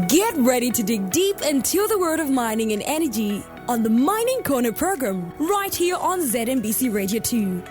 Get ready to dig deep into the world of mining and energy on the Mining Corner program right here on ZNBC Radio 2.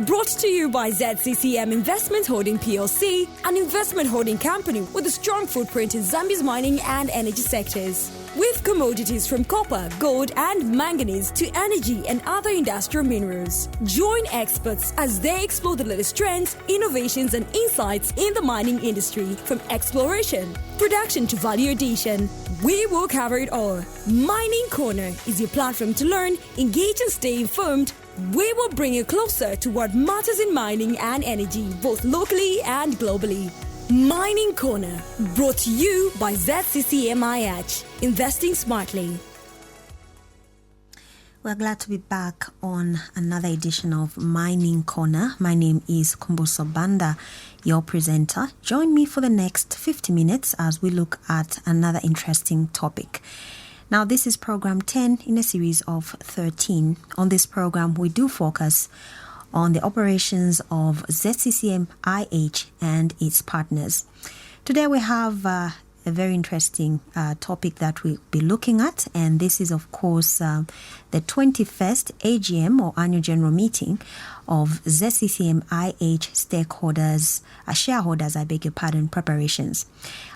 Brought to you by ZCCM Investment Holding PLC, an investment holding company with a strong footprint in Zambia's mining and energy sectors. With commodities from copper, gold, and manganese to energy and other industrial minerals. Join experts as they explore the latest trends, innovations, and insights in the mining industry, from exploration, production to value addition. We will cover it all. Mining Corner is your platform to learn, engage, and stay informed. We will bring you closer to what matters in mining and energy, both locally and globally. Mining Corner, brought to you by ZCCM-IH, investing smartly. We're glad to be back on another edition of Mining Corner. My name is Kumbuso Banda, your presenter. Join me for the next 50 minutes as we look at another interesting topic. Now, this is program 10 in a series of 13. On this program, we do focus on the operations of ZCCM-IH and its partners. Today, we have a very interesting topic that we'll be looking at, and this is, of course, the 21st AGM or Annual General Meeting of ZCCM-IH shareholders, preparations.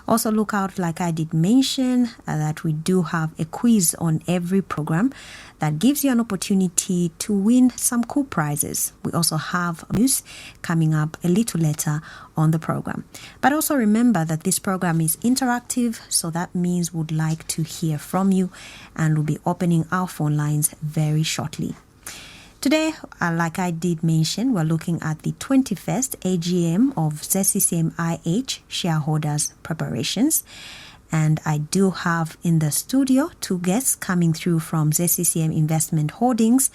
Also look out, like I did mention, that we do have a quiz on every program that gives you an opportunity to win some cool prizes. We also have news coming up a little later on the program. But also remember that this program is interactive, so that means we'd like to hear from you, and we'll be opening our phone lines very shortly. Today, like I did mention, we're looking at the 21st AGM of ZCCM-IH shareholders preparations. And I do have in the studio two guests coming through from ZCCM Investment Holdings.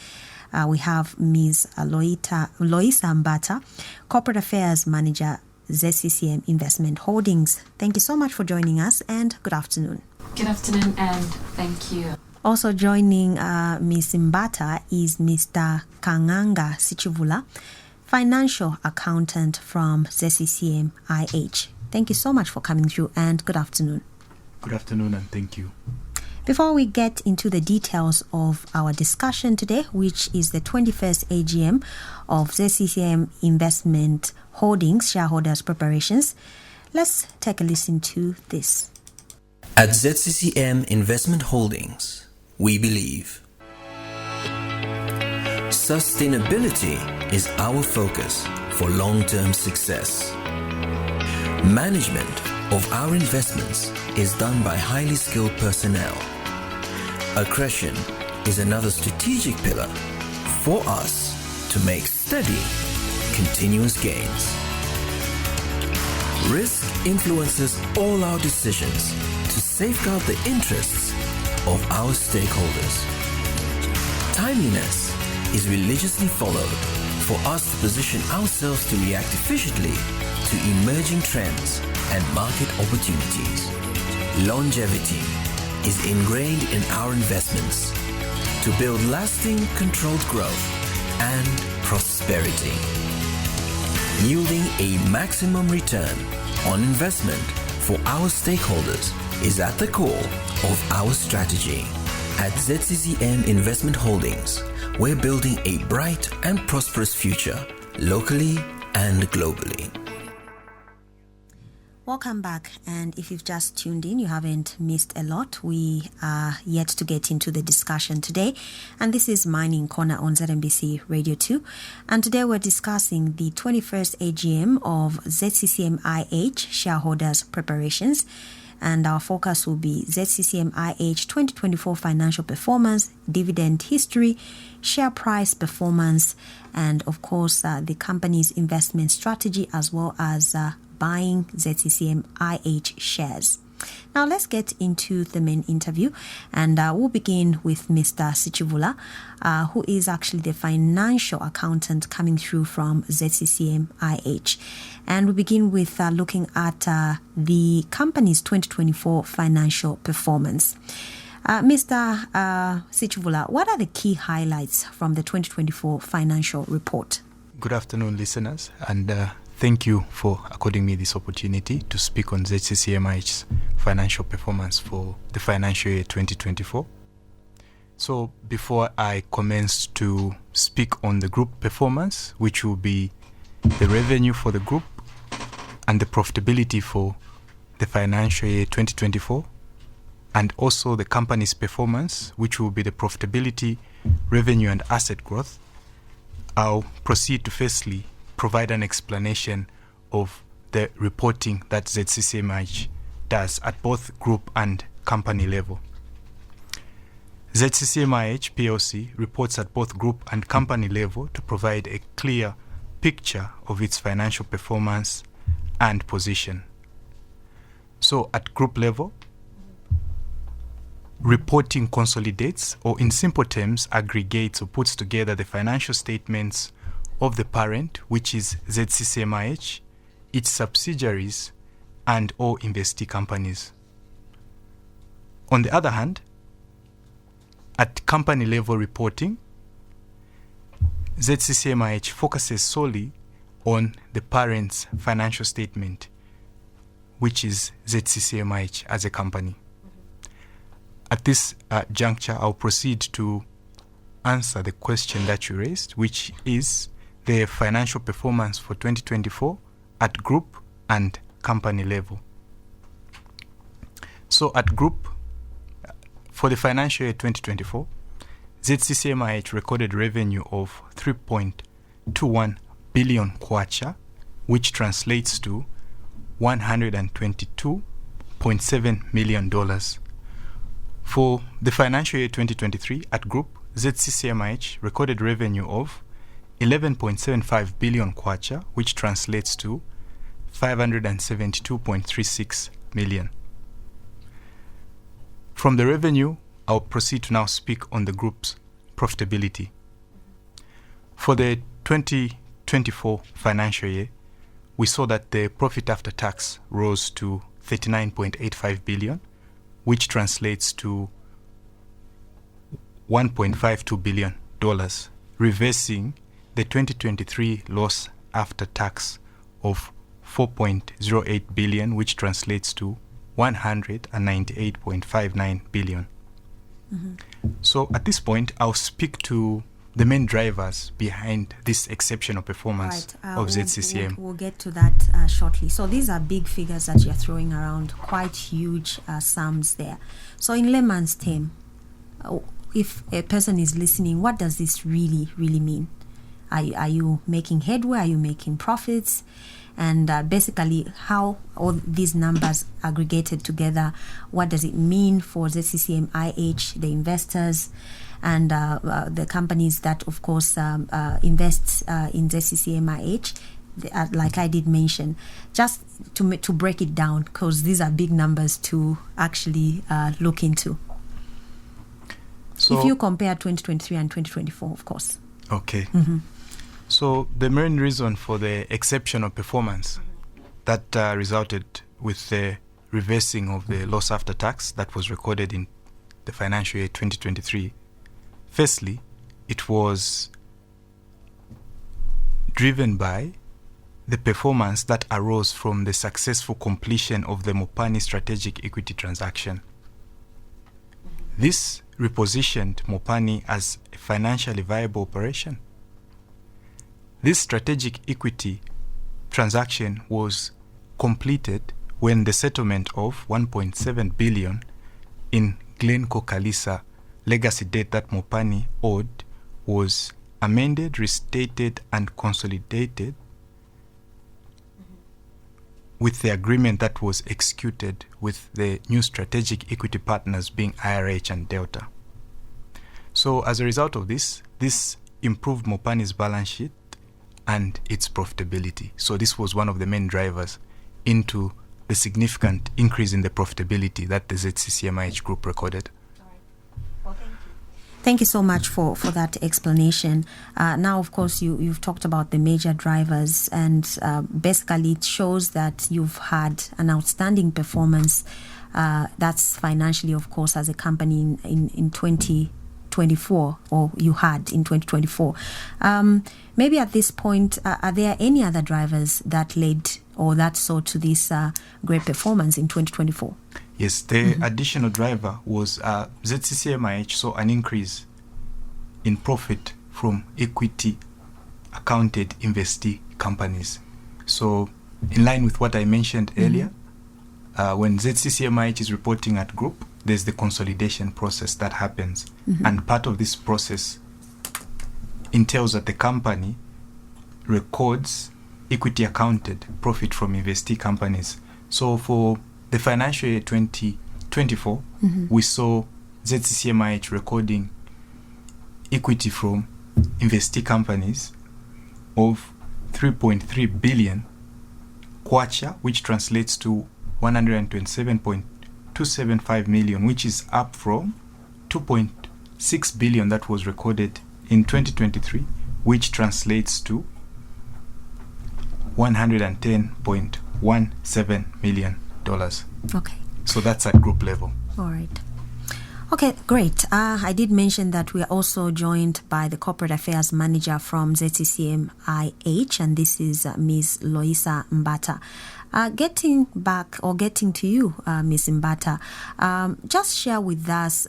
We have Ms. Loisa Mbata, Corporate Affairs Manager, ZCCM Investment Holdings. Thank you so much for joining us, and good afternoon. Good afternoon, and thank you. Also joining Ms. Mbata is Mr. Kanganga Sichivula, Financial Accountant from ZCCM-IH. Thank you so much for coming through, and good afternoon. Good afternoon, and thank you. Before we get into the details of our discussion today, which is the 21st AGM of ZCCM Investment Holdings shareholders preparations, let's take a listen to this. At ZCCM Investment Holdings, we believe sustainability is our focus for long-term success. Management of our investments is done by highly skilled personnel. Accretion is another strategic pillar for us to make steady, continuous gains. Risk influences all our decisions to safeguard the interests of our stakeholders. Timeliness is religiously followed for us to position ourselves to react efficiently to emerging trends and market opportunities. Longevity is ingrained in our investments to build lasting, controlled growth and prosperity. Yielding a maximum return on investment for our stakeholders is at the core of our strategy. At ZCCM Investment Holdings, we're building a bright and prosperous future, locally and globally. Welcome back, and if you've just tuned in, you haven't missed a lot. We are yet to get into the discussion today, and this is Mining Corner on ZNBC Radio 2, and today we're discussing the 21st AGM of ZCCM-IH shareholders preparations, and our focus will be ZCCM-IH 2024 financial performance, dividend history, share price performance, and of course the company's investment strategy, as well as buying ZCCM-IH shares. Now let's get into the main interview, and we'll begin with Mr. Sichivula, who is actually the financial accountant coming through from ZCCM-IH. And we begin with looking at the company's 2024 financial performance. Mr. Sichivula, what are the key highlights from the 2024 financial report? Good afternoon, listeners, and thank you for according me this opportunity to speak on ZCCM-IH's financial performance for the financial year 2024. So before I commence to speak on the group performance, which will be the revenue for the group and the profitability for the financial year 2024, and also the company's performance, which will be the profitability, revenue, and asset growth, I'll proceed to firstly provide an explanation of the reporting that ZCCM-IH does at both group and company level. ZCCM-IH PLC reports at both group and company level to provide a clear picture of its financial performance and position. So at group level, reporting consolidates, or in simple terms, aggregates or puts together the financial statements of the parent, which is ZCCM-IH, its subsidiaries, and all investee companies. On the other hand, at company level reporting, ZCCM-IH focuses solely on the parent's financial statement, which is ZCCM-IH as a company. At this juncture, I'll proceed to answer the question that you raised, which is the financial performance for 2024 at group and company level. So at group, for the financial year 2024, ZCCM-IH recorded revenue of 3.21 billion kwacha, which translates to $122.7 million. For the financial year 2023, at group, ZCCM-IH recorded revenue of 11.75 billion kwacha, which translates to 572.36 million. From the revenue, I'll proceed to now speak on the group's profitability. For the 2024 financial year, we saw that the profit after tax rose to 39.85 billion, which translates to $1.52 billion, reversing the 2023 loss after tax of 4.08 billion, which translates to 198.59 billion. So at this point, I'll speak to the main drivers behind this exceptional performance of ZCCM. We'll get to that shortly. So these are big figures that you're throwing around, quite huge sums there. So in layman's term, if a person is listening, what does this really mean? Are you making headway? Are you making profits? And basically, how all these numbers aggregated together, what does it mean for ZCCM-IH, the investors, and the companies that, of course, invest in ZCCM-IH, like I did mention, just to break it down, because these are big numbers to actually look into. So, if you compare 2023 and 2024, of course. Okay. So the main reason for the exceptional performance that resulted with the reversing of the loss after tax that was recorded in the financial year 2023, firstly, it was driven by the performance that arose from the successful completion of the Mopani strategic equity transaction. This repositioned Mopani as a financially viable operation. This strategic equity transaction was completed when the settlement of 1.7 billion in Glencore Kalisa legacy debt that Mopani owed was amended, restated, and consolidated with the agreement that was executed with the new strategic equity partners being IRH and Delta. So as a result of this improved Mopani's balance sheet and its profitability. So this was one of the main drivers into the significant increase in the profitability that the ZCCM-IH group recorded. Thank you so much for that explanation. Now, of course, you've talked about the major drivers, and basically it shows that you've had an outstanding performance. That's financially, of course, as a company in 2024, or you had in 2024. Maybe at this point, are there any other drivers that led or that saw to this great performance in 2024? Yes, the additional driver was ZCCM-IH saw an increase in profit from equity accounted investee companies. So in line with what I mentioned earlier, when ZCCM-IH is reporting at group, there's the consolidation process that happens. And part of this process entails that the company records equity accounted profit from investee companies. So for the financial year 2024, we saw ZCCM-IH recording equity from investee companies of 3.3 billion kwacha, which translates to 127.275 million, which is up from 2.6 billion that was recorded in 2023, which translates to $110.17 million. Okay. So that's at group level. All right. Okay, great. I did mention that we are also joined by the Corporate Affairs Manager from ZCCM-IH, and this is Ms. Loisa Mbata. Getting to you, Ms. Mbata, just share with us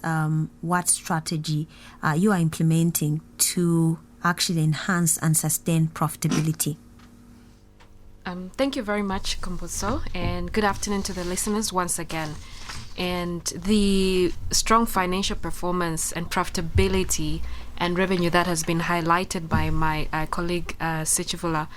what strategy you are implementing to actually enhance and sustain profitability. Thank you very much, Kombuso, and good afternoon to the listeners once again. And the strong financial performance and profitability and revenue that has been highlighted by my colleague Sichivula,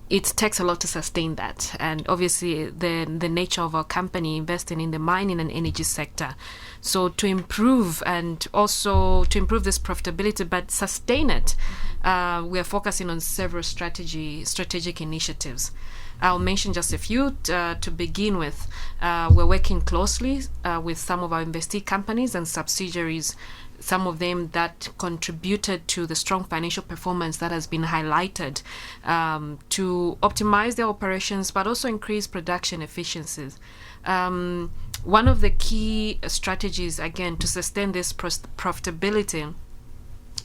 it takes a lot to sustain that. And obviously the nature of our company investing in the mining and energy sector. So to improve and also to improve this profitability but sustain it, we are focusing on several strategic initiatives. I'll mention just a few to begin with. We're working closely with some of our investee companies and subsidiaries, some of them that contributed to the strong financial performance that has been highlighted, to optimize their operations but also increase production efficiencies. One of the key strategies, again, to sustain this profitability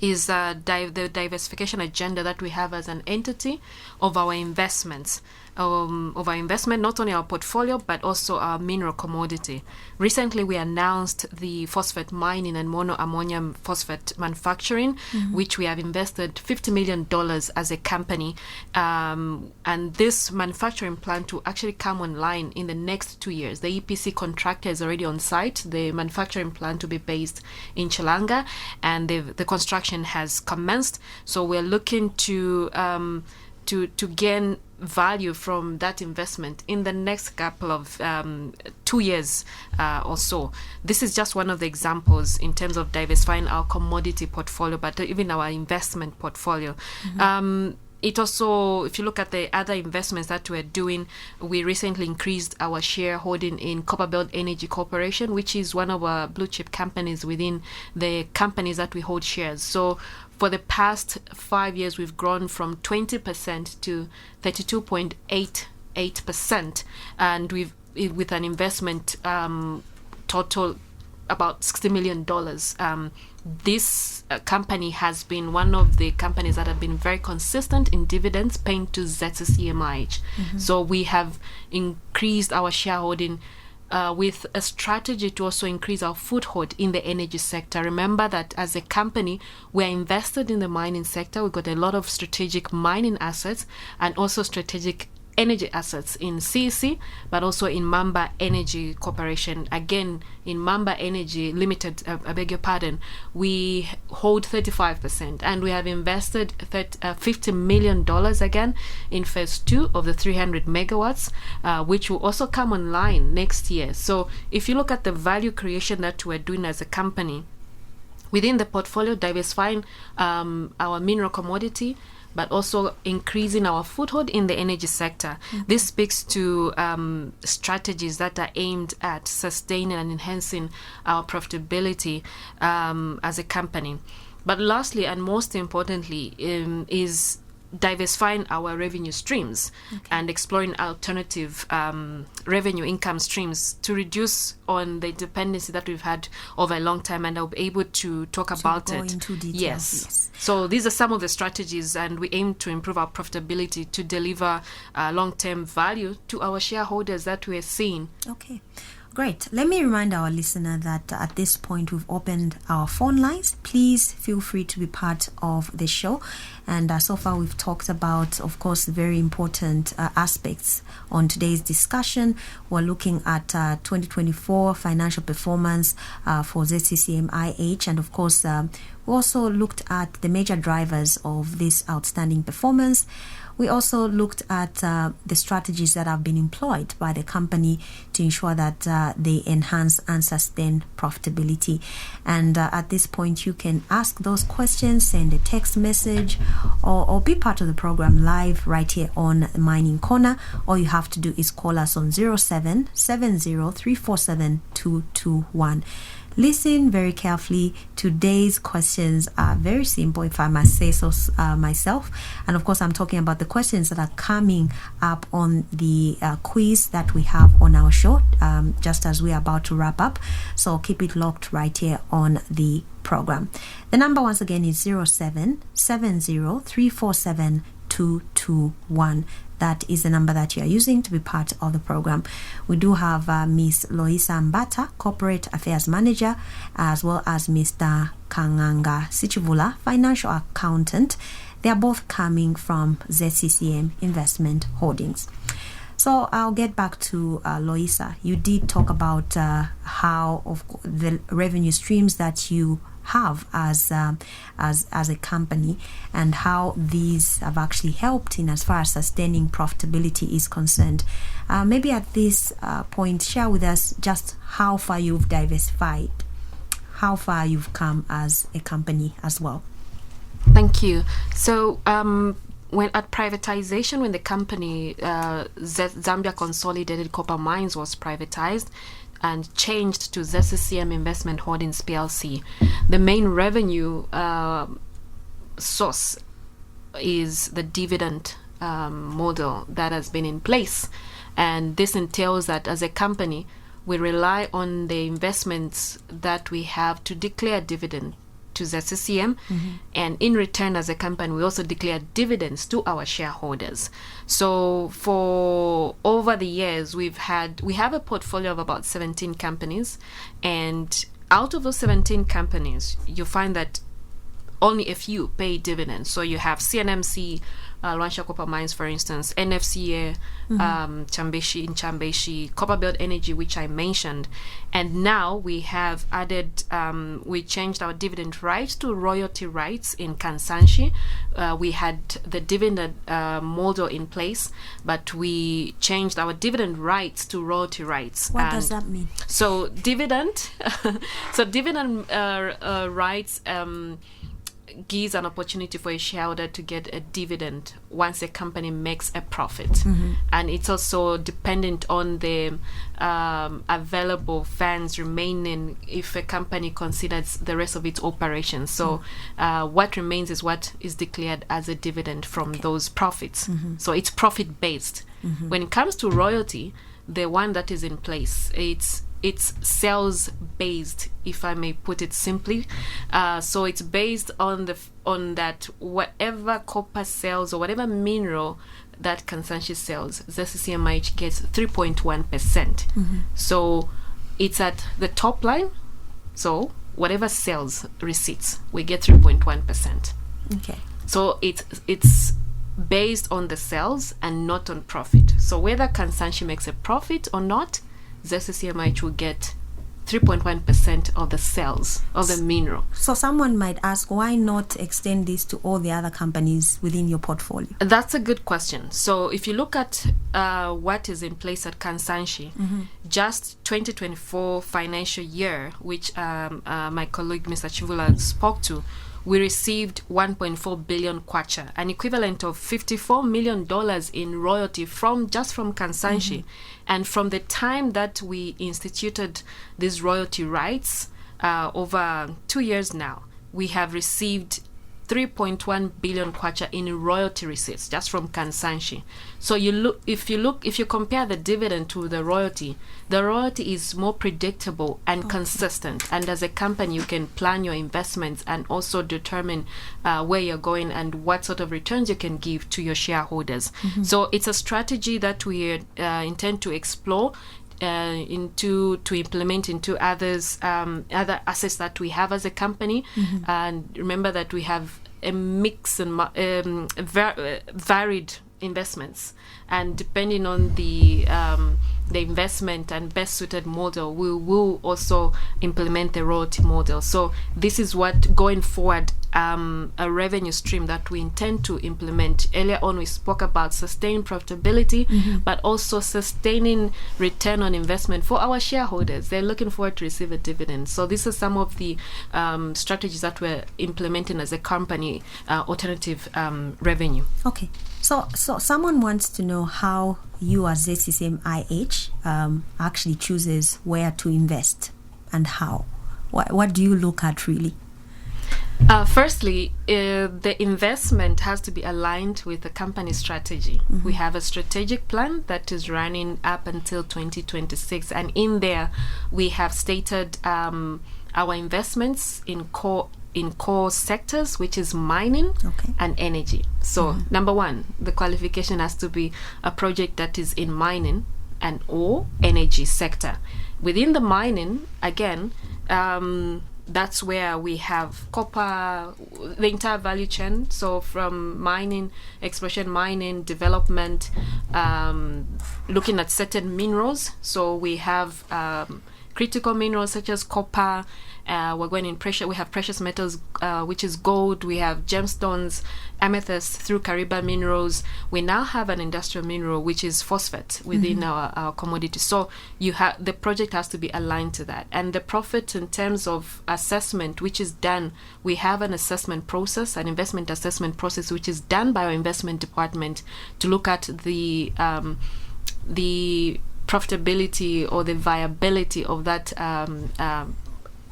is the diversification agenda that we have as an entity of our investments. Not only our portfolio but also our mineral commodity. Recently, we announced the phosphate mining and monoammonium phosphate manufacturing, which we have invested $50 million as a company, and this manufacturing plant to actually come online in the next 2 years. The EPC contractor is already on site. The manufacturing plant to be based in Chilanga, and the construction has commenced. So we're looking to gain value from that investment in the next couple of 2 years or so. This is just one of the examples in terms of diversifying our commodity portfolio, but even our investment portfolio. It also, if you look at the other investments that we're doing, we recently increased our shareholding in Copperbelt Energy Corporation, which is one of our blue chip companies within the companies that we hold shares. So for the past 5 years, we've grown from 20% to 32.88%, and with an investment total about $60 million. This company has been one of the companies that have been very consistent in dividends paying to ZCCM-IH. So we have increased our shareholding with a strategy to also increase our foothold in the energy sector. Remember that as a company, we're invested in the mining sector. We've got a lot of strategic mining assets and also strategic energy assets in CEC, but also in Mamba Energy Corporation. Again, in Mamba Energy Limited, I beg your pardon, we hold 35%, and we have invested $50 million again in phase 2 of the 300 megawatts, which will also come online next year. So if you look at the value creation that we're doing as a company, within the portfolio, diversifying our mineral commodity, but also increasing our foothold in the energy sector. This speaks to strategies that are aimed at sustaining and enhancing our profitability as a company. But lastly, and most importantly, is diversifying our revenue streams and exploring alternative revenue income streams to reduce on the dependency that we've had over a long time, and I'll be able to talk about it. Into details, yes. So these are some of the strategies, and we aim to improve our profitability to deliver long-term value to our shareholders that we're seeing. Okay. Great. Let me remind our listener that at this point we've opened our phone lines. Please feel free to be part of the show. And so far we've talked about, of course, very important aspects on today's discussion. We're looking at 2024 financial performance for ZCCM-IH. And of course, we also looked at the major drivers of this outstanding performance. We also looked at the strategies that have been employed by the company to ensure that they enhance and sustain profitability. And at this point, you can ask those questions, send a text message, or be part of the program live right here on Mining Corner. All you have to do is call us on 0770-347-221. Listen very carefully. Today's questions are very simple, if I must say so myself. And of course, I'm talking about the questions that are coming up on the quiz that we have on our show, just as we're about to wrap up. So keep it locked right here on the program. The number once again is 0770-347-221. That is the number that you are using to be part of the program. We do have Miss Loisa Mbata, Corporate Affairs Manager, as well as Mr. Kanganga Sichivula, Financial Accountant. They are both coming from ZCCM Investment Holdings. So I'll get back to Loisa. You did talk about how of the revenue streams that you have as a company, and how these have actually helped in as far as sustaining profitability is concerned. Maybe at this point, share with us just how far you've diversified, how far you've come as a company as well. Thank you. So when at privatization, when the company Zambia Consolidated Copper Mines was privatized and changed to ZCCM Investment Holdings PLC, the main revenue source is the dividend model that has been in place. And this entails that as a company, we rely on the investments that we have to declare dividend to ZCCM, and in return, as a company, we also declare dividends to our shareholders. So for over the years, we have a portfolio of about 17 companies, and out of those 17 companies, you find that only a few pay dividends. So you have CNMC, Luanshya Copper Mines, for instance, NFCA, Chambeshi, Copperbelt Energy, which I mentioned. And now we have added, we changed our dividend rights to royalty rights in Kansanshi. We had the dividend model in place, but we changed our dividend rights to royalty rights. What does that mean? So dividend rights gives an opportunity for a shareholder to get a dividend once a company makes a profit. And it's also dependent on the available funds remaining if a company considers the rest of its operations. So what remains is what is declared as a dividend from those profits. So it's profit based. When it comes to royalty, the one that is in place, it's sales based, if I may put it simply. So it's based on that whatever copper sells or whatever mineral that Kansanshi sells, ZCCM-IH gets 3.1%. So it's at the top line. So whatever sales receipts, we get 3.1%. Okay. So it's based on the sales and not on profit. So whether Kansanshi makes a profit or not, ZCCM-IH will get 3.1% of the sales of the mineral. So someone might ask, why not extend this to all the other companies within your portfolio? That's a good question. So if you look at what is in place at Kansanshi, just 2024 financial year, which my colleague Mr. Chivula spoke to, we received 1.4 billion kwacha, an equivalent of $54 million in royalty from Kansanshi. And from the time that we instituted these royalty rights, over 2 years now, we have received 3.1 billion kwacha in royalty receipts just from Kansanshi. So if you compare the dividend to the royalty is more predictable and consistent. And as a company, you can plan your investments and also determine where you're going and what sort of returns you can give to your shareholders. So it's a strategy that we intend to explore to implement into other assets that we have as a company. And remember that we have a mix and varied investments, and depending on the investment and best suited model, we will also implement the royalty model. So this is what going forward, a revenue stream that we intend to implement. Earlier on we spoke about sustained profitability, but also sustaining return on investment for our shareholders. They're looking forward to receive a dividend. So these are some of the strategies that we're implementing as a company, alternative revenue. Okay. So someone wants to know how you as ZCCM-IH actually chooses where to invest and how. What do you look at really? Firstly, the investment has to be aligned with the company strategy. We have a strategic plan that is running up until 2026, and in there we have stated our investments in core sectors, which is mining and energy. So number one, the qualification has to be a project that is in mining and or energy sector. Within the mining, again, that's where we have copper, the entire value chain. So from mining, exploration, mining, development, looking at certain minerals. So we have critical minerals such as copper. We're going in we have precious metals, which is gold. We have gemstones, amethyst through Kariba minerals. We now have an industrial mineral, which is phosphate within our commodity. So the project has to be aligned to that. And the profit in terms of assessment, which is done, we have an assessment process, an investment assessment process, which is done by our investment department to look at the profitability or the viability of that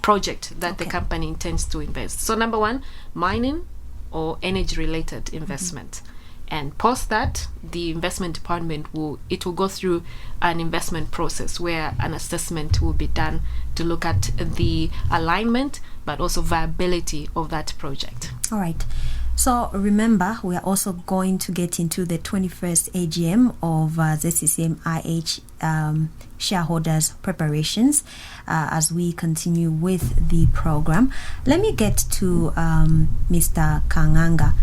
project that the company intends to invest. So number one, mining or energy related investment. And post that, the investment department will go through an investment process where an assessment will be done to look at the alignment but also viability of that project. All right. So remember, we are also going to get into the 21st AGM of ZCCM-IH shareholders preparations as we continue with the program. Let me get to Mr. Kanganga.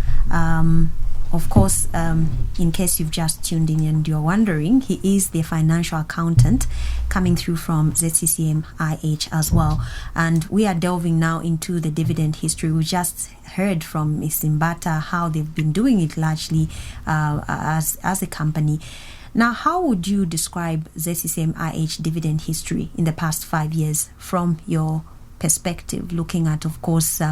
Of course, in case you've just tuned in and you're wondering, he is the financial accountant coming through from ZCCM-IH as well. And we are delving now into the dividend history. We just heard from Ms. Mbata how they've been doing it largely as a company. Now, how would you describe ZCCM-IH dividend history in the past 5 years from your perspective, looking at, of course,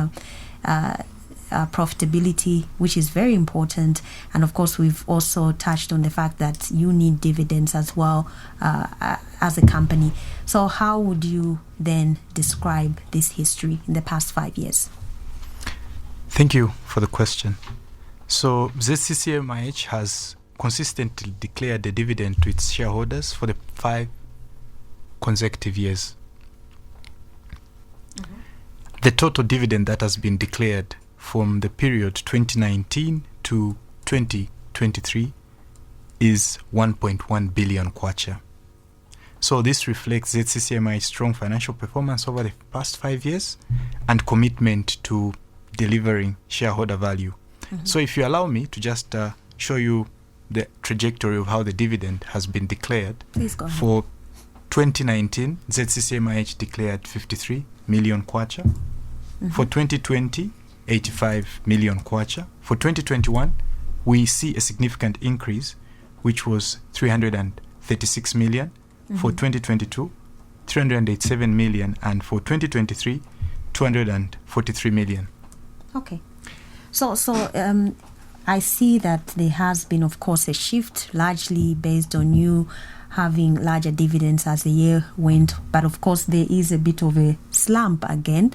profitability, which is very important, and of course we've also touched on the fact that you need dividends as well as a company. So how would you then describe this history in the past 5 years? Thank you for the question. So ZCCM-IH has consistently declared a dividend to its shareholders for the 5 consecutive years. The total dividend that has been declared from the period 2019 to 2023 is 1.1 billion kwacha. So this reflects ZCCM-IH's strong financial performance over the past 5 years and commitment to delivering shareholder value. So if you allow me to just show you the trajectory of how the dividend has been declared. Please go ahead. For 2019, ZCCM-IH declared 53 million kwacha. For 2020, 85 million kwacha. For 2021, we see a significant increase, which was 336 million. For 2022, 387 million. And for 2023, 243 million. Okay. So I see that there has been, of course, a shift largely based on you having larger dividends as the year went. But of course, there is a bit of a slump again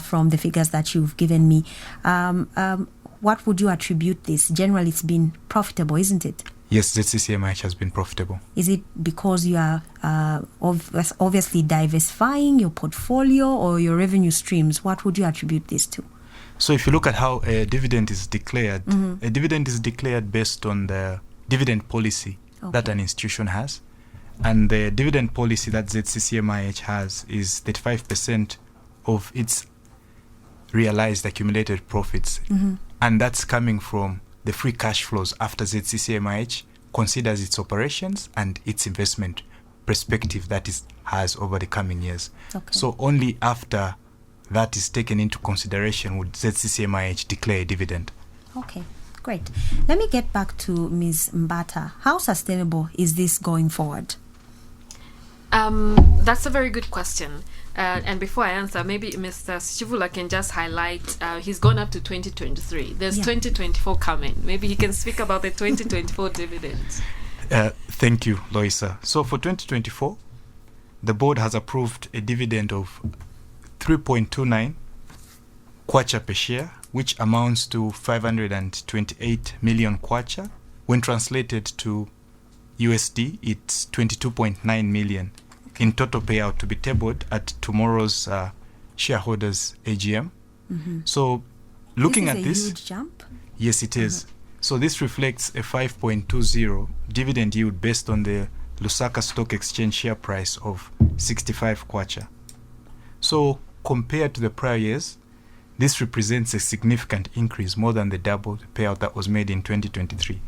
from the figures that you've given me. What would you attribute this? Generally, it's been profitable, isn't it? Yes, ZCCM-IH has been profitable. Is it because you are obviously diversifying your portfolio or your revenue streams? What would you attribute this to? So if you look at how a dividend is declared, a dividend is declared based on the dividend policy that an institution has. And the dividend policy that ZCCM-IH has is 35% of its realized accumulated profits. And that's coming from the free cash flows after ZCCM-IH considers its operations and its investment perspective that it has over the coming years. So only after that is taken into consideration would ZCCM-IH declare a dividend. Okay, great. Let me get back to Ms. Mbata. How sustainable is this going forward? That's a very good question. And before I answer, maybe Mr. Shivula can just highlight, he's gone up to 2023. There's 2024 coming. Maybe he can speak about the 2024 dividends. Thank you, Loisa. So for 2024, the board has approved a dividend of 3.29 kwacha per share, which amounts to 528 million kwacha. When translated to USD, it's 22.9 million in total payout to be tabled at tomorrow's shareholders AGM. So looking at this, this is a huge jump. Yes, it is. So this reflects a 5.20 dividend yield based on the Lusaka Stock Exchange share price of 65 kwacha. So compared to the prior years, this represents a significant increase, more than the double payout that was made in 2023.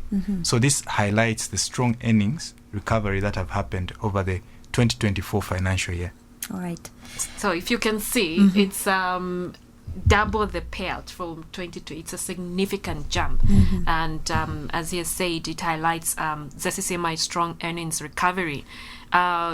So this highlights the strong earnings recovery that have happened over the 2024 financial year. All right. So if you can see, it's double the payout from 2020. It's a significant jump. And as he has said, it highlights ZCCM-IH's strong earnings recovery.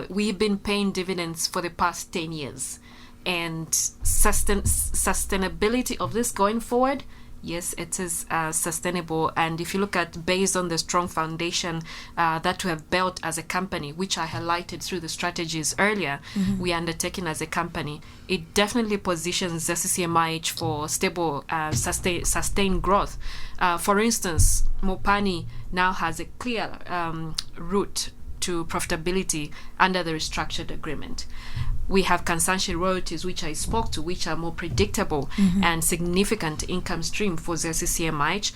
We've been paying dividends for the past 10 years. And sustainability of this going forward, yes, it is sustainable. And if you look at, based on the strong foundation that we have built as a company, which I highlighted through the strategies earlier, we are undertaking as a company, it definitely positions ZCCM-IH for stable, sustained growth. For instance, Mopani now has a clear route to profitability under the restructured agreement. We have consumption royalties, which I spoke to, which are more predictable and significant income stream for ZCCM-IH,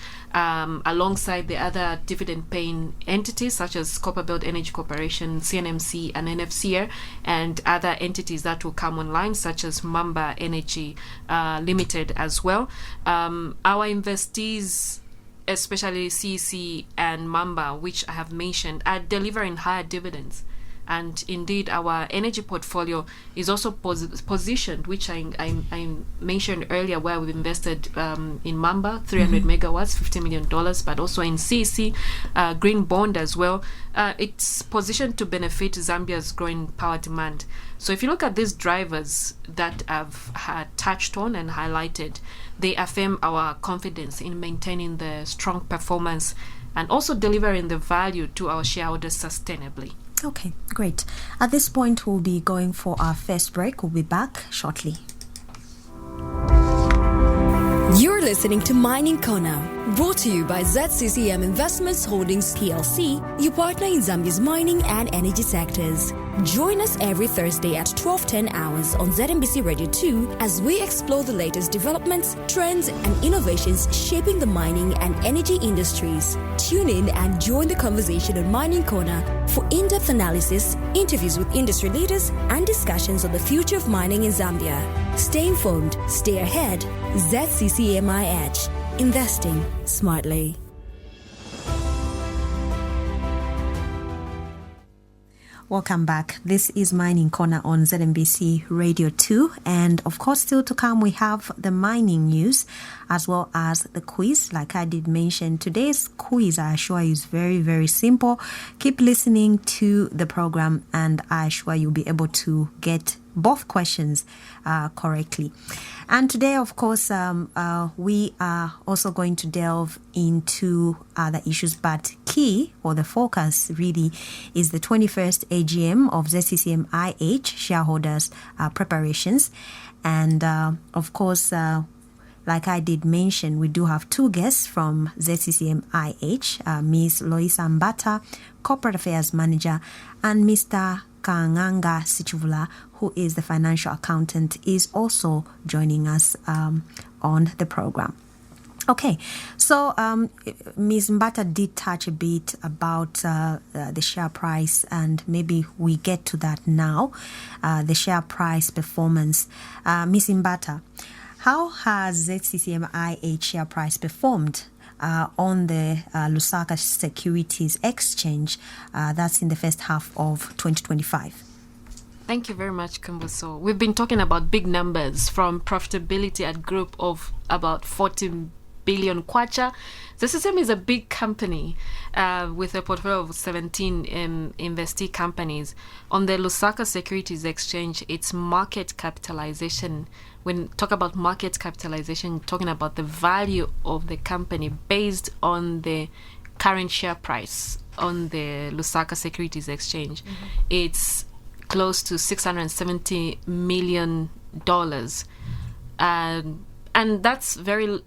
alongside the other dividend-paying entities such as Copperbelt Energy Corporation, CNMC, and NFCR, and other entities that will come online, such as Mamba Energy Limited as well. Our investees, especially CEC and Mamba, which I have mentioned, are delivering higher dividends. And indeed, our energy portfolio is also positioned, which I mentioned earlier, where we've invested in Mamba, 300 megawatts, $50 million, but also in CEC, Green Bond as well. It's positioned to benefit Zambia's growing power demand. So if you look at these drivers that I've touched on and highlighted, they affirm our confidence in maintaining the strong performance and also delivering the value to our shareholders sustainably. Okay, great. At this point, we'll be going for our first break. We'll be back shortly. You're listening to Mining Corner, brought to you by ZCCM Investments Holdings PLC, your partner in Zambia's mining and energy sectors. Join us every Thursday at 12:10 hours on ZMBC Radio 2 as we explore the latest developments, trends, and innovations shaping the mining and energy industries. Tune in and join the conversation on Mining Corner for in-depth analysis, interviews with industry leaders, and discussions on the future of mining in Zambia. Stay informed, stay ahead. ZCCM-IH. Investing smartly. Welcome back. This is Mining Corner on ZMBC Radio 2. And of course, still to come, we have the mining news as well as the quiz. Like I did mention, today's quiz, I assure you, is very, very simple. Keep listening to the program and I assure you'll be able to get both questions correctly. And today, of course, we are also going to delve into other issues, but key or the focus really is the 21st AGM of ZCCM-IH shareholders preparations. And of course, like I did mention, we do have two guests from ZCCM-IH, Ms. Loisa Mbata, Corporate Affairs Manager, and Mr. Kanganga Sichuvula, who is the financial accountant, is also joining us on the program. Okay, so Ms. Mbata did touch a bit about the share price, and maybe we get to that now, the share price performance. Ms. Mbata, how has ZCCM-IH share price performed on the Lusaka Securities Exchange? That's in the first half of 2025. Thank you very much, Kumbuso. We've been talking about big numbers, from profitability at group of about 40 billion kwacha. ZCCM is a big company with a portfolio of 17 investee companies. On the Lusaka Securities Exchange, its market capitalization, when you talk about market capitalization, talking about the value of the company based on the current share price on the Lusaka Securities Exchange, it's close to $670 million. And that's very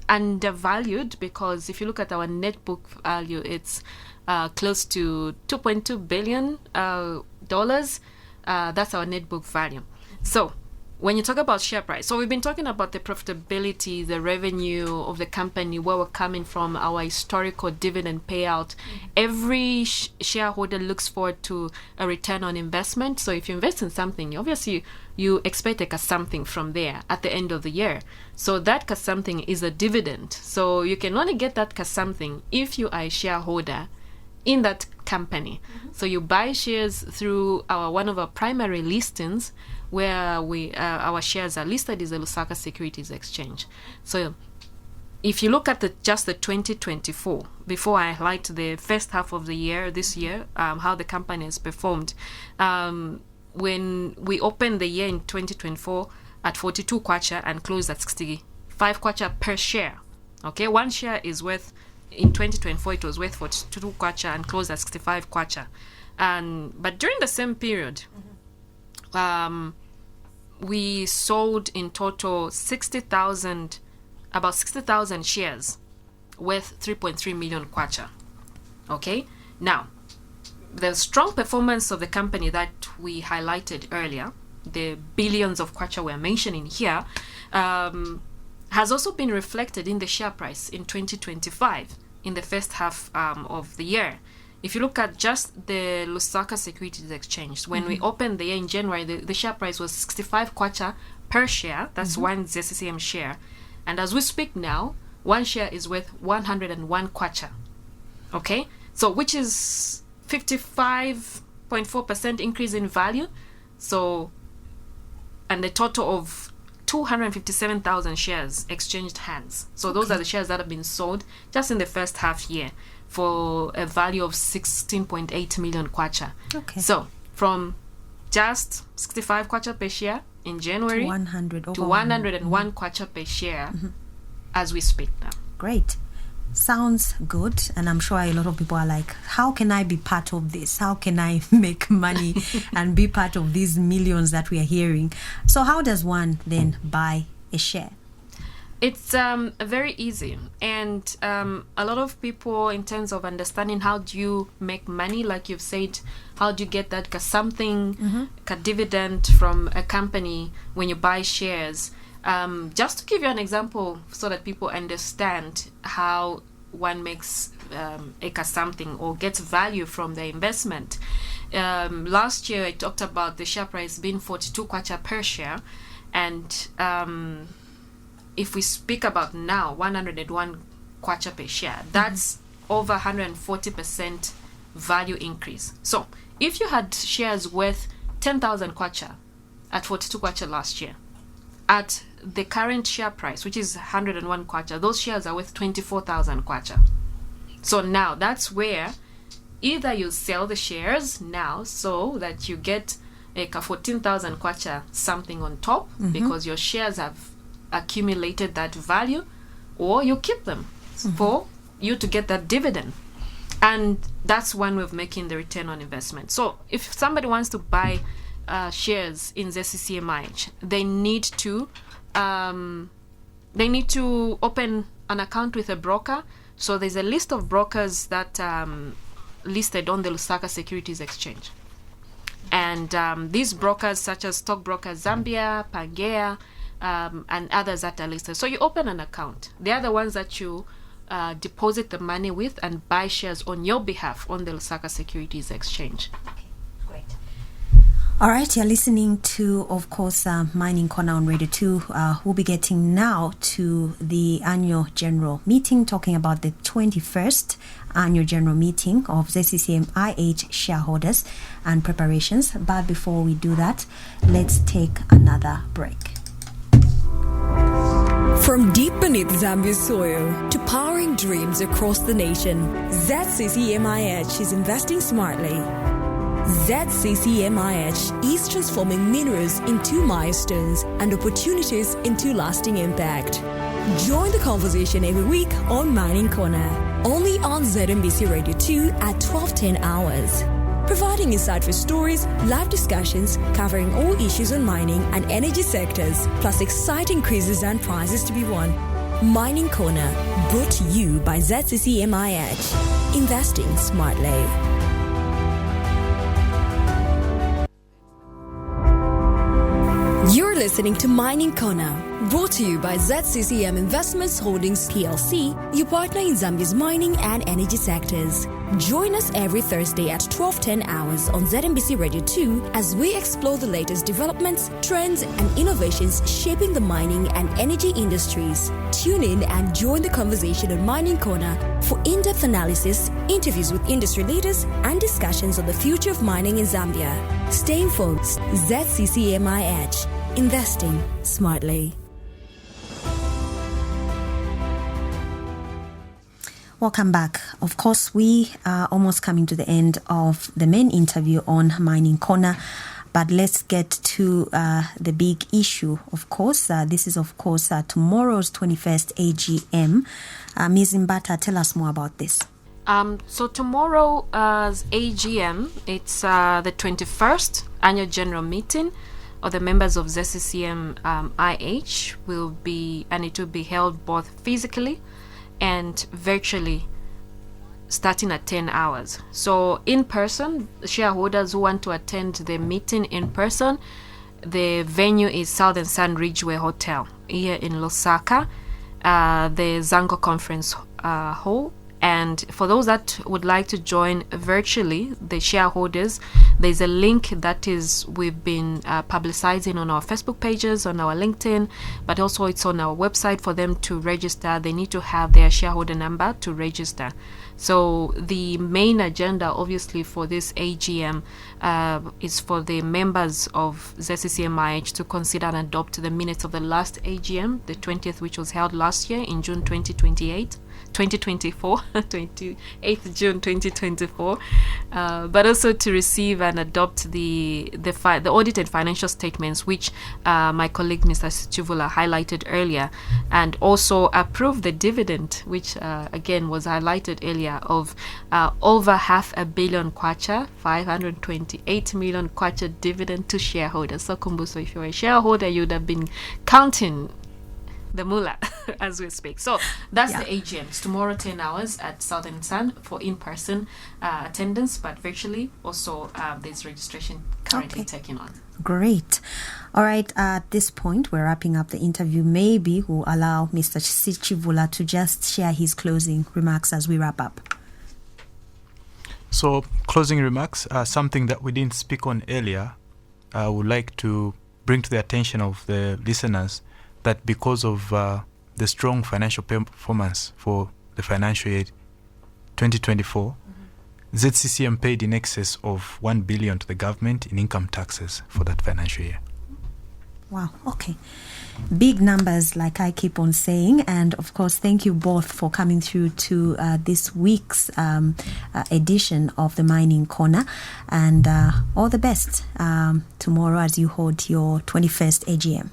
undervalued, because if you look at our net book value, it's close to $2.2 billion. That's our net book value. So when you talk about share price, so we've been talking about the profitability, the revenue of the company, where we're coming from, our historical dividend payout. Every shareholder looks forward to a return on investment. So if you invest in something, obviously you expect a something from there at the end of the year. So that something is a dividend. So you can only get that something if you are a shareholder in that company. So you buy shares through one of our primary listings, where we our shares are listed is the Lusaka Securities Exchange. So if you look at just the 2024, before I highlight the first half of the year, this year, how the company has performed, when we opened the year in 2024 at 42 kwacha and closed at 65 kwacha per share. Okay, one share is worth, in 2024 it was worth 42 kwacha and closed at 65 kwacha. But during the same period, we sold in total about 60,000 shares worth 3.3 million kwacha. Okay, now the strong performance of the company that we highlighted earlier, the billions of kwacha we're mentioning here, has also been reflected in the share price in 2025 in the first half of the year. If you look at just the Lusaka Securities Exchange, when we opened the year in January, the share price was 65 kwacha per share. That's one ZCCM share. And as we speak now, one share is worth 101 kwacha. Okay? So, which is 55.4% increase in value. So, and a total of 257,000 shares exchanged hands. So those are the shares that have been sold just in the first half year, for a value of 16.8 million kwacha. Okay. So from just 65 kwacha per share in January to 101 kwacha per share as we speak now. Great. Sounds good. And I'm sure a lot of people are like, how can I be part of this? How can I make money and be part of these millions that we are hearing? So how does one then buy a share? It's very easy, and a lot of people, in terms of understanding how do you make money, like you've said, how do you get that something, a dividend from a company when you buy shares? Just to give you an example, so that people understand how one makes something or gets value from the investment. Last year, I talked about the share price being 42 kwacha per share, and if we speak about now 101 kwacha per share, that's over 140% value increase. So if you had shares worth 10,000 kwacha at 42 kwacha last year, at the current share price, which is 101 kwacha, those shares are worth 24,000 kwacha. So now that's where either you sell the shares now so that you get a 14,000 kwacha something on top, because your shares have accumulated that value, or you keep them for you to get that dividend. And that's one way of making the return on investment. So if somebody wants to buy shares in ZCCM-IH, they need to open an account with a broker. So there's a list of brokers that listed on the Lusaka Securities Exchange. And these brokers, such as Stockbroker Zambia, Pangea, and others that are listed. So you open an account. They are the ones that you deposit the money with and buy shares on your behalf on the Lusaka Securities Exchange. Okay, great. All right, you're listening to, of course, Mining Corner on Radio 2. We'll be getting now to the annual general meeting, talking about the 21st annual general meeting of ZCCM-IH shareholders and preparations. But before we do that, let's take another break. From deep beneath Zambia's soil to powering dreams across the nation, ZCCM-IH is investing smartly. ZCCM-IH is transforming minerals into milestones and opportunities into lasting impact. Join the conversation every week on Mining Corner, only on ZMBC Radio 2 at 12:10 hours. Providing insightful stories, live discussions covering all issues on mining and energy sectors, plus exciting quizzes and prizes to be won. Mining Corner, brought to you by ZCCM-IH. Investing smartly. You're listening to Mining Corner, brought to you by ZCCM Investments Holdings PLC, your partner in Zambia's mining and energy sectors. Join us every Thursday at 12:10 hours on ZMBC Radio 2 as we explore the latest developments, trends, and innovations shaping the mining and energy industries. Tune in and join the conversation on Mining Corner for in-depth analysis, interviews with industry leaders, and discussions on the future of mining in Zambia. Stay informed. ZCCM-IH. Investing smartly. Welcome back. Of course, we are almost coming to the end of the main interview on Mining Corner, but let's get to the big issue. Of course, this is, of course, tomorrow's 21st AGM. Ms. Mbata, tell us more about this. So tomorrow's AGM, it's the 21st annual general meeting of the members of ZCCM-IH will be, and it will be held both physically and virtually, starting at 10 hours. So in person, shareholders who want to attend the meeting in person, the venue is Southern Sun Ridgeway Hotel here in Lusaka, the Zango Conference Hall. And for those that would like to join virtually, the shareholders, there's a link that we've been publicizing on our Facebook pages, on our LinkedIn, but also it's on our website for them to register. They need to have their shareholder number to register. So the main agenda, obviously, for this AGM is for the members of ZCCM-IH to consider and adopt the minutes of the last AGM, the 20th, which was held last year in June 2024, 28th June 2024, but also to receive and adopt the audited financial statements, which my colleague Mr. Chivula highlighted earlier, and also approve the dividend, which again was highlighted earlier, of over 500 million kwacha, 528 million kwacha dividend to shareholders. So Kumbuso, if you're a shareholder, you would have been counting the mullah as we speak. So that's the AGM. It's tomorrow 10 hours at Southern Sun for in-person attendance, but virtually also there's registration currently taking on. Great. All right, at this point we're wrapping up the interview. Maybe we'll allow Mr. Chivula to just share his closing remarks as we wrap up. So closing remarks, something that we didn't speak on earlier, I would like to bring to the attention of the listeners that because of the strong financial performance for the financial year 2024, ZCCM paid in excess of 1 billion to the government in income taxes for that financial year. Wow, okay. Big numbers, like I keep on saying. And of course, thank you both for coming through to this week's edition of the Mining Corner. And all the best tomorrow as you hold your 21st AGM.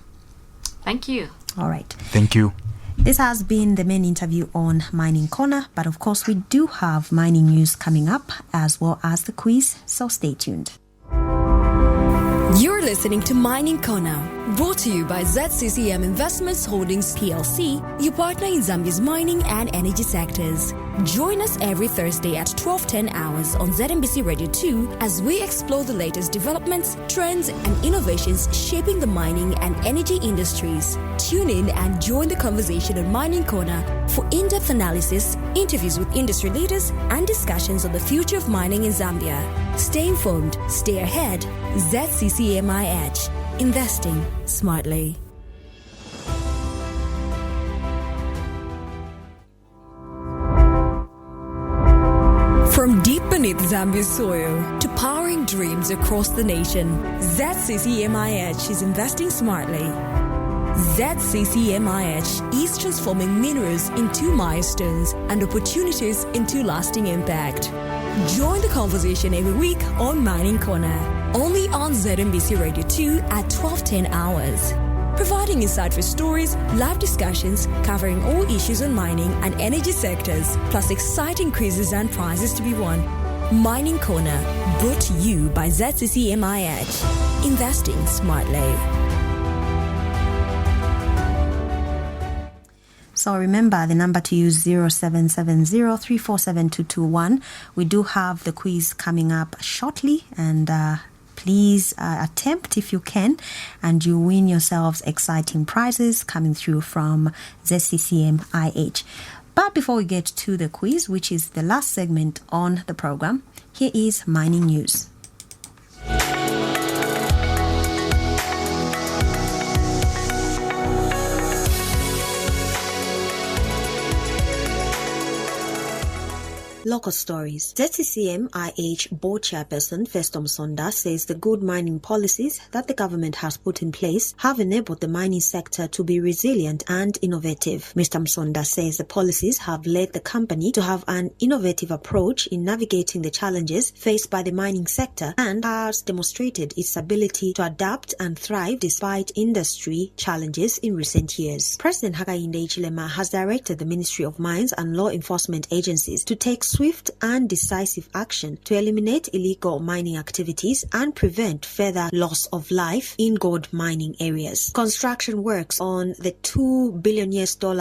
Thank you. All right. Thank you. This has been the main interview on Mining Corner, but of course we do have mining news coming up as well as the quiz, so stay tuned. You're listening to Mining Corner, brought to you by ZCCM Investments Holdings PLC, your partner in Zambia's mining and energy sectors. Join us every Thursday at 12:10 hours on ZNBC Radio 2 as we explore the latest developments, trends, and innovations shaping the mining and energy industries. Tune in and join the conversation on Mining Corner for in-depth analysis, interviews with industry leaders, and discussions on the future of mining in Zambia. Stay informed, stay ahead. ZCCM-IH. Investing smartly. From deep beneath Zambia's soil to powering dreams across the nation, ZCCM-IH is investing smartly. ZCCM-IH is transforming minerals into milestones and opportunities into lasting impact. Join the conversation every week on Mining Corner, only on ZNBC Radio 2 at 12:10 hours. Providing insightful stories, live discussions covering all issues on mining and energy sectors, plus exciting quizzes and prizes to be won. Mining Corner, brought to you by ZCCM-IH. Investing smartly. So remember the number to use 0770-347-221. We do have the quiz coming up shortly, and please attempt if you can, and you win yourselves exciting prizes coming through from ZCCM-IH. But before we get to the quiz, which is the last segment on the program, here is mining news. Local stories. ZCCM-IH board chairperson Festo Msonda says the good mining policies that the government has put in place have enabled the mining sector to be resilient and innovative. Mr. Msonda says the policies have led the company to have an innovative approach in navigating the challenges faced by the mining sector and has demonstrated its ability to adapt and thrive despite industry challenges in recent years. President Hakainde Hichilema has directed the Ministry of Mines and law enforcement agencies to take swift and decisive action to eliminate illegal mining activities and prevent further loss of life in gold mining areas. Construction works on the $2 billion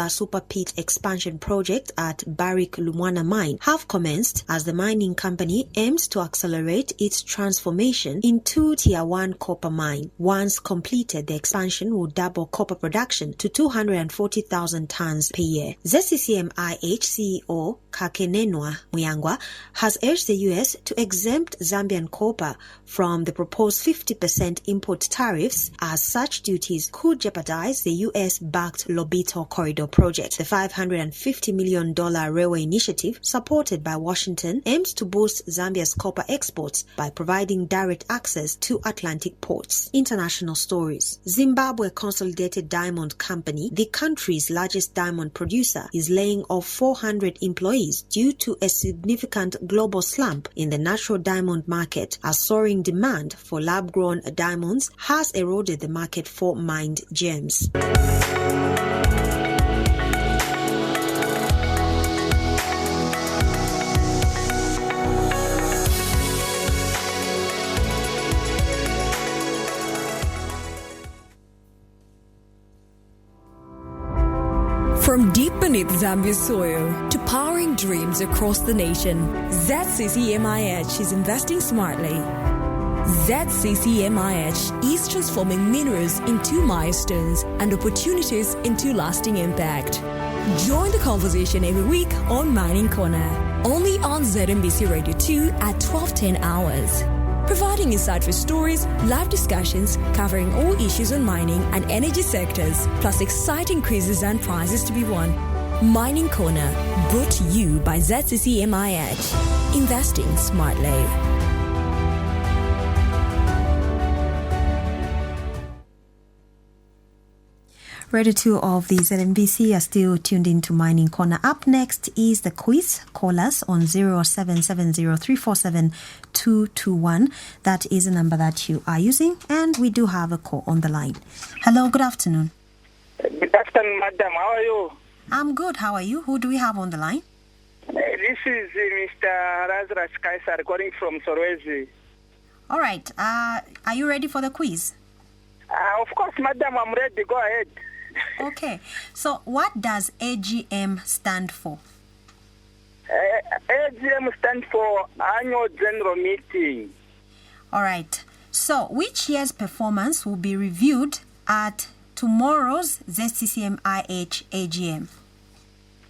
super pit expansion project at Barrick Lumwana mine have commenced as the mining company aims to accelerate its transformation into Tier 1 copper mine. Once completed, the expansion will double copper production to 240,000 tons per year. ZCCM-IH CEO Kakenenwa Muyangwa has urged the U.S. to exempt Zambian copper from the proposed 50% import tariffs, as such duties could jeopardize the U.S.-backed Lobito Corridor project. The $550 million railway initiative, supported by Washington, aims to boost Zambia's copper exports by providing direct access to Atlantic ports. International stories. Zimbabwe Consolidated Diamond Company, the country's largest diamond producer, is laying off 400 employees due to a significant global slump in the natural diamond market, as soaring demand for lab-grown diamonds has eroded the market for mined gems. From deep beneath Zambia's soil to powering dreams across the nation, ZCCM-IH is investing smartly. ZCCM-IH is transforming minerals into milestones and opportunities into lasting impact. Join the conversation every week on Mining Corner, only on ZNBC Radio 2 at 12:10 hours. Providing insightful stories, live discussions covering all issues on mining and energy sectors, plus exciting quizzes and prizes to be won. Mining Corner, brought to you by ZCCM-IH. Investing smartly. Radio 2 of the ZNBC are still tuned into Mining Corner. Up next is the quiz. Call us on 0770-347-221. That is the number that you are using, and we do have a call on the line. Hello, good afternoon. Good afternoon, madam. How are you? I'm good. How are you? Who do we have on the line? This is Mr. Razras Kaisar calling from Sorwezi. All right. Are you ready for the quiz? Of course, madam, I'm ready. Go ahead. Okay. So what does AGM stand for? AGM stands for Annual General Meeting. All right. So which year's performance will be reviewed at tomorrow's ZCCM-IH AGM?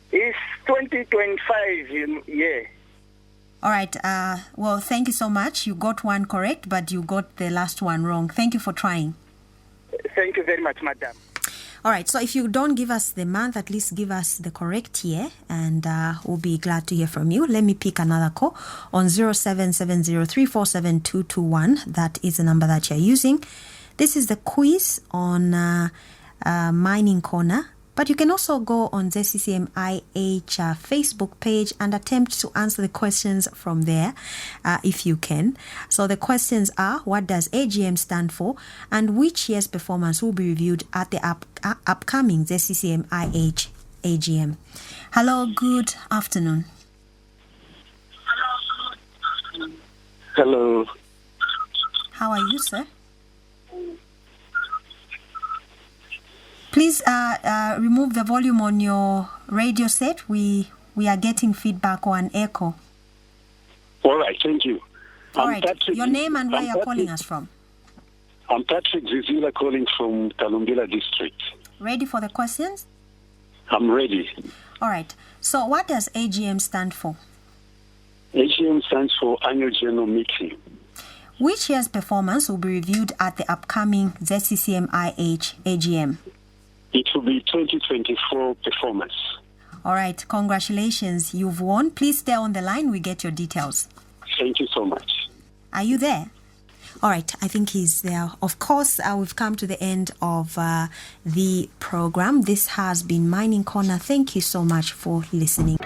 It's 2025, yeah. All right. Well, thank you so much. You got one correct, but you got the last one wrong. Thank you for trying. Thank you very much, madam. All right. So if you don't give us the month, at least give us the correct year, and we'll be glad to hear from you. Let me pick another call on 0770347221. That is the number that you're using. This is the quiz on Mining Corner. But you can also go on ZCCM-IH Facebook page and attempt to answer the questions from there if you can. So the questions are, what does AGM stand for? And which year's performance will be reviewed at the upcoming ZCCM-IH AGM? Hello, good afternoon. Hello. How are you, sir? Please remove the volume on your radio set. We are getting feedback or an echo. All right, thank you. All right, your name and where you're calling us from. I'm Patrick Zizila calling from Kalumbila district. Ready for the questions? I'm ready. All right, so what does AGM stand for? AGM stands for Annual General Meeting. Which year's performance will be reviewed at the upcoming ZCCM-IH AGM? It will be 2024 performance. All right, congratulations. You've won. Please stay on the line. We get your details. Thank you so much. Are you there? All right, I think he's there. Of course, we've come to the end of the program. This has been Mining Corner. Thank you so much for listening.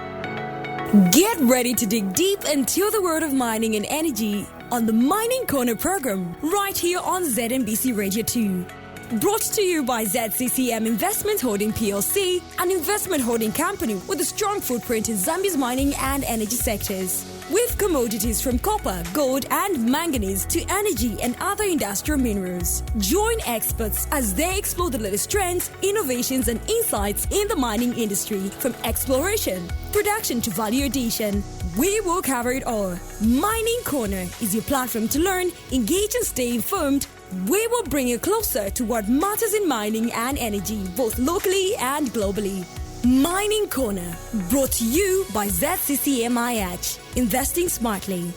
Get ready to dig deep into the world of mining and energy on the Mining Corner program right here on ZNBC Radio 2. Brought to you by ZCCM Investment Holding PLC, an investment holding company with a strong footprint in Zambia's mining and energy sectors. With commodities from copper, gold, and manganese to energy and other industrial minerals. Join experts as they explore the latest trends, innovations, and insights in the mining industry, from exploration, production to value addition. We will cover it all. Mining Corner is your platform to learn, engage, and stay informed. We will bring you closer to what matters in mining and energy, both locally and globally. Mining Corner, brought to you by ZCCM-IH. Investing smartly.